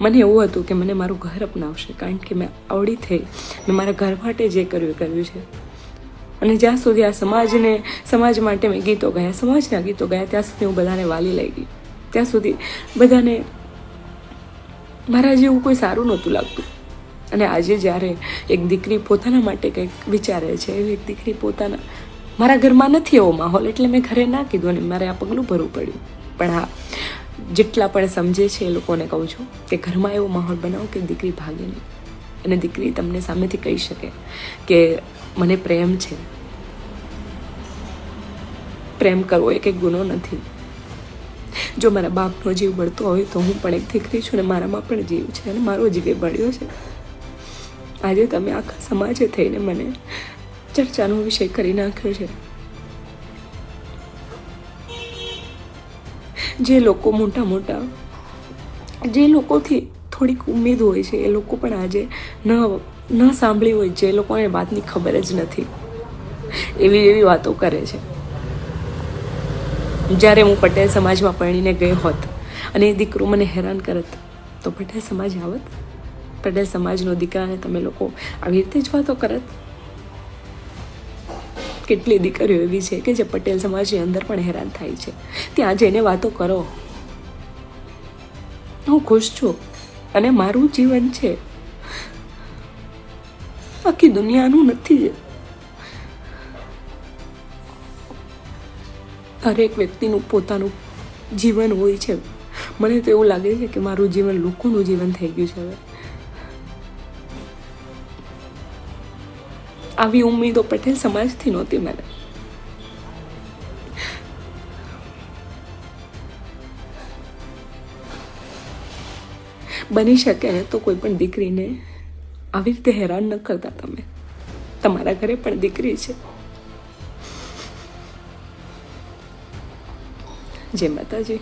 મને એવું હતું કે મને મારું ઘર અપનાવશે, કારણ કે મેં આવડી થઈ, મેં મારા ઘર માટે જે કર્યું એ કર્યું છે. અને જ્યાં સુધી આ સમાજ માટે મેં ગીતો ગાયા, સમાજના ગીતો ગાયા, ત્યાં સુધી હું બધાને વાલી લઈ ગઈ. ત્યાં સુધી બધાને મારા જેવું કોઈ સારું નહોતું લાગતું. અને આજે જ્યારે એક દીકરી પોતાના માટે કંઈક વિચારે છે, એવી એક દીકરી પોતાના, મારા ઘરમાં નથી એવો માહોલ, એટલે મેં ઘરે ના કીધું અને મારે આ પગલું ભરવું પડ્યું. પણ હા, જેટલા પણ સમજે છે એ લોકોને કહું છું કે ઘરમાં એવો માહોલ બનાવો કે દીકરી ભાગે નહીં, અને દીકરી તમને સામેથી કહી શકે કે મને પ્રેમ છે. પ્રેમ કરવો એ કંઈ ગુનો નથી. જો મારા બાપનો જીવ બળતો હોય તો હું પણ એક દીકરી છું, અને મારામાં પણ જીવ છે, અને મારો જીવ એ બળ્યો છે. આજે તમે આખા સમાજે થઈને મને ચર્ચાનો વિષય કરી નાખ્યો છે. જે લોકો મોટા જે લોકોથી થોડીક ઉમ્મીદ હોય છે, એ લોકો પણ આજે ન સાંભળી હોય, જે લોકોને વાતની ખબર જ નથી, એવી વાતો કરે છે. જ્યારે હું પટેલ સમાજમાં પરણીને ગઈ હોત અને એ દીકરો મને હેરાન કરત તો પટેલ સમાજ આવત? પટેલ સમાજનો દીકરાને તમે લોકો આવી રીતે જ વાતો કરત? કેટલી દીકરીઓ એવી છે કે જે પટેલ સમાજની અંદર પણ હેરાન થાય છે. ત્યાં જઈને વાતો કરો. હું ખુશ છું અને મારું જીવન છે, આખી દુનિયાનું નથી. હરેક વ્યક્તિનું પોતાનું જીવન હોય છે. મને તો એવું લાગે છે કે મારું જીવન લોકોનું જીવન થઈ ગયું છે હવે. આવી ઉમ્મીદો પટેલ સમાજથી નહોતી મને. બની શકે ને તો કોઈ પણ દીકરીને આવી રીતે હેરાન ન કરતા તમે. તમારા ઘરે પણ દીકરી છે. જય માતાજી.